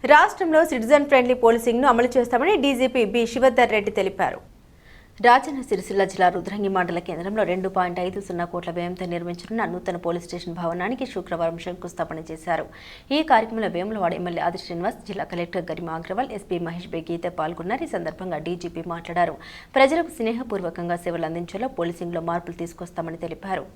రాష్ట్రంలో citizen friendly పోలీసింగ్ను అమలు చేస్తామని డీజీపీ బి శివధర్ రెడ్డి తెలిపారు. రాజన్న సిరిసిల్ల జిల్లా రుద్రంగి మండల కేంద్రంలో 2.50 కోట్ల వ్యయంతో నిర్మించనున్న నూతన పోలీస్ స్టేషన్ భవనానికి శుక్రవారం శంకుస్థాపన చేశారు. ఈ కార్యక్రమంలో వేములవాడ ఎమ్మెల్యే ఆది శ్రీనివాస్, జిల్లా collector Garima Agarwal, SP Mahesh B Geetha పాల్గొన్నారు. ఈ సందర్భంగా డీజీపీ మాట్లాడారు. ప్రజలకు స్నేహపూర్వకంగా సేవలు అందించేలా పోలీసింగ్లో మార్పులు తీసుకొస్తామని తెలిపారు.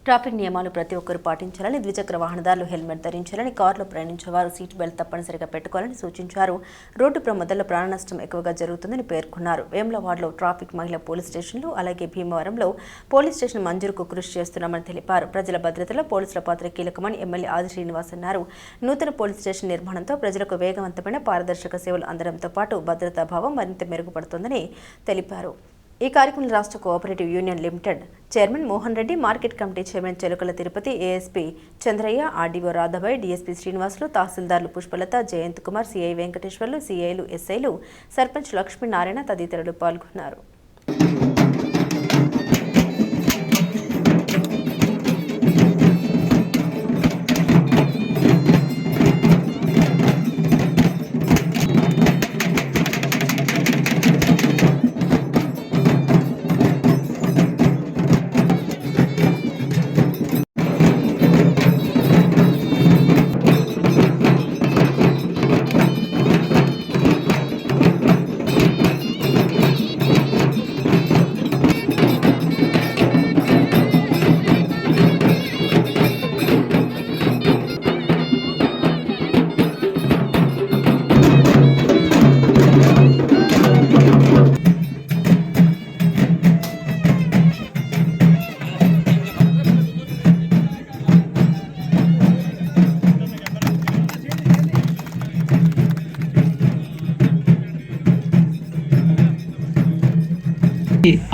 ట్రాఫిక్ నియమాలు ప్రతి ఒక్కరూ పాటించాలని, ద్విచక్ర వాహనదారులు హెల్మెట్ ధరించాలని, కారులో ప్రయాణించేవారు సీట్ బెల్ట్ తప్పనిసరిగా పెట్టుకోవాలని సూచించారు. రోడ్డు ప్రమాదాల్లో ప్రాణ నష్టం ఎక్కువగా జరుగుతుందని పేర్కొన్నారు. వేములవాడలో ట్రాఫిక్ మహిళా పోలీస్ స్టేషన్లు, అలాగే భీమవరంలో పోలీస్ స్టేషన్ మంజూరుకు కృషి చేస్తున్నామని తెలిపారు. ప్రజల భద్రతలో పోలీసుల పాత్ర కీలకమని ఎమ్మెల్యే ఆది శ్రీనివాస్ అన్నారు. నూతన పోలీస్ స్టేషన్ నిర్మాణంతో ప్రజలకు వేగవంతమైన పారదర్శక సేవలు అందడంతో పాటు భద్రతా భావం మరింత మెరుగుపడుతోందని తెలిపారు. ఈ కార్యక్రమంలో రాష్ట్ర cooperative union limited chairman Mohan Reddy, market committee chairman Chelukala Tirupati, ASP Chandraiah, RDO Radhabai, DSP Srinivasulu, తహసీల్దార్లు పుష్పలత, జయంత్ కుమార్, సిఐ వెంకటేశ్వర్లు, సిఐలు, ఎస్ఐలు, సర్పంచ్ లక్ష్మీనారాయణ తదితరులు పాల్గొన్నారు.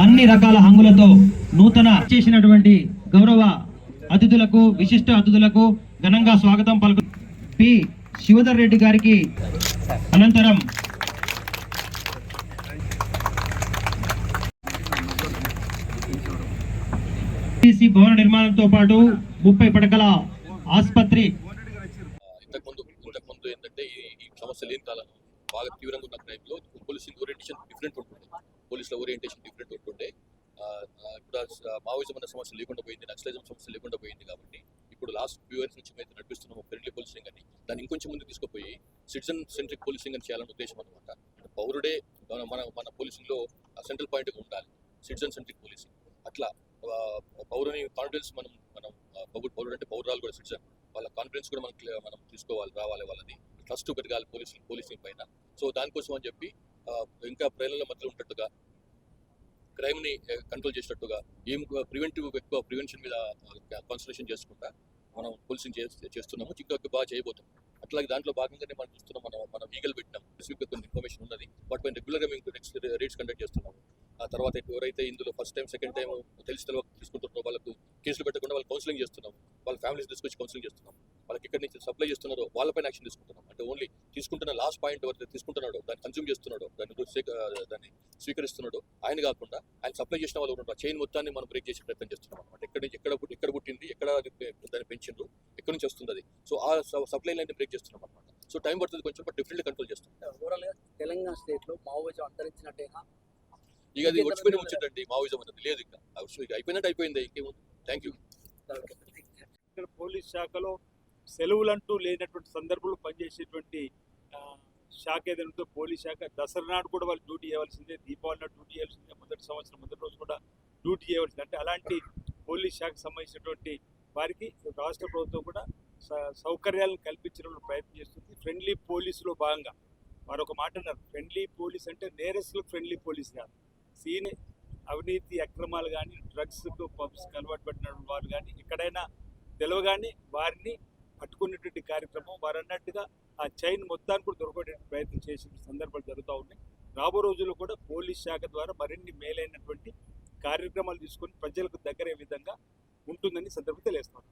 అన్ని రకాల హంగులతో నూతన చేసినటువంటి గౌరవ అతిథులకు, విశిష్ట అతిథులకు ఘనంగా స్వాగతం పలుకు పి శివధర్ రెడ్డి గారికి అనంతరం భవన నిర్మాణంతో పాటు 30 పడకల ఆసుపత్రి. ఇంతకుముందు ఏంటంటే ఈ సమస్య లేని కాలం బాగా తీవ్రంగా ఉన్న టైంలో పోలీసింగ్ ఓరియంటేషన్ డిఫరెంట్ ఉంటుంది, పోలీసుల ఓరియంటేషన్ డిఫరెంట్ ఉంటుండే. ఇప్పుడు మావోయిజం అనే సమస్య లేకుండా పోయింది, నక్సలిజం సమస్య లేకుండా పోయింది. కాబట్టి ఇప్పుడు లాస్ట్ ఫ్యూ ఇయర్స్ నుంచి మేము నడిపిస్తున్నాము ఫ్రెండ్లీ పోలీసింగ్ అని. దాన్ని ఇంకొంచెం ముందు తీసుకుపోయి సిటిజన్ సెంట్రిక్ పోలీసింగ్ అని చేయాలని ఉద్దేశం అనమాట. పౌరుడే మన పోలీసింగ్లో సెంట్రల్ పాయింట్గా ఉండాలి, సిటిజన్ సెంట్రిక్ పోలీసింగ్. అట్లా పౌరుని కాన్ఫిడెన్స్ మనం పౌరుడు అంటే పౌరాలు కూడా సిటిజన్, వాళ్ళ కాన్ఫిడెన్స్ కూడా మనం తీసుకోవాలి, రావాలి, వాళ్ళది ట్రస్ట్ పెరగాలి పోలీసింగ్ పైన. సో దానికోసం అని చెప్పి ఇంకా ప్రజల మధ్యలో ఉన్నట్టుగా క్రైమ్ని కంట్రోల్ చేసేటట్టుగా ఎక్కువ ప్రివెన్షన్ మీద కాన్సన్ట్రేషన్ చేసుకుంటా మనం పోలీసింగ్ చేస్తున్నాము. ఇంకా బాగా చేయబోతున్నాం. అట్లాగే దాంట్లో భాగంగానే మనం చూస్తున్నాం, మనం ఈగల్ పెట్టినాం. స్పెసిఫిక్గా కొన్ని ఇన్ఫర్మేషన్ ఉన్నది, వాటిపై రెగ్యులర్గా మేము నెక్స్ట్ రేట్స్ కండక్ట్ చేస్తున్నాము. ఆ తర్వాత ఎవరైతే ఇందులో ఫస్ట్ టైం, సెకండ్ టైం తెలిసిన తీసుకుంటున్నారో వాళ్ళకు కేసులు పెట్టకుండా వాళ్ళు కౌన్సిలింగ్ చేస్తున్నాం, వాళ్ళ ఫ్యామిలీస్ తీసుకొచ్చి కౌన్సిలింగ్ చేస్తున్నాం. వాళ్ళకి ఎక్కడి నుంచి సప్లై చేస్తున్నారో వాళ్ళపైన యాక్షన్ తీసుకుంటున్నాం. అంటే ఓన్లీ తీసుకుంటున్న లాస్ట్ పాయింట్ ఎవరైతే తీసుకుంటున్నాడో, దాన్ని కన్జ్యూమ్ చేస్తున్నాడో, దాన్ని స్వీకరిస్తున్నాడో ఆయన కాకుండా ఆయన సప్లై చేసిన వాళ్ళు ఉంటారు, చైన్ మొత్తాన్ని మనం బ్రేక్ చేసే ప్రయత్నం చేస్తున్నాం అనమాట. ఎక్కడ పుట్టింది, ఎక్కడ దాన్ని పెంచిండ్రు, ఎక్కడి నుంచి వస్తుంది అది. సో ఆ సప్లై లైన్ బ్రేక్ చేస్తున్నాం అనమాట. సో టైం పడుతుంది కొంచెం, బట్ డిఫరెంట్లీ కంట్రోల్ చేస్తాం. తెలంగాణ స్టేట్ లో మావోయిజం అంతరించినట్టేనా? ఇక అది వచ్చిపోయిన వచ్చిందండి, మావోయిజం అనేది లేదు. ఇక అయిపోయినట్టు అయిపోయింది, ఇంకేముంది. Thank you. ఇక్కడ పోలీస్ శాఖలో సెలవులంటూ లేనటువంటి సందర్భంలో పనిచేసేటువంటి శాఖ ఏదైనా పోలీస్ శాఖ, దసరా నాడు కూడా వాళ్ళు డ్యూటీ చేయవలసిందే, దీపావళి నాడు డ్యూటీ చేయాల్సిందే, మొదటి సంవత్సరం మొదటి రోజు కూడా డ్యూటీ చేయవలసిందే. అంటే అలాంటి పోలీస్ శాఖకు సంబంధించినటువంటి వారికి రాష్ట్ర ప్రభుత్వం కూడా సౌకర్యాలను కల్పించడంలో ప్రయత్నం చేస్తుంది. ఫ్రెండ్లీ పోలీసులో భాగంగా మరొక మాట అన్నారు, ఫ్రెండ్లీ పోలీస్ అంటే నేరస్తులకు ఫ్రెండ్లీ పోలీస్ కాదు, అవినీతి అక్రమాలు కానీ, డ్రగ్స్కు పబ్స్కి అలవాటు పడిన వాళ్ళు కానీ, ఎక్కడైనా తెలవగానే వారిని పట్టుకునేటువంటి కార్యక్రమం, వారు అన్నట్టుగా ఆ చైన్ మొత్తాన్ని కూడా దొరకబడే ప్రయత్నం చేసిన సందర్భాలు జరుగుతూ ఉన్నాయి. రాబో రోజుల్లో కూడా పోలీస్ శాఖ ద్వారా మరిన్ని మేలైనటువంటి కార్యక్రమాలు తీసుకొని ప్రజలకు దగ్గరే విధంగా ఉంటుందని సందర్భం తెలియజేస్తున్నారు.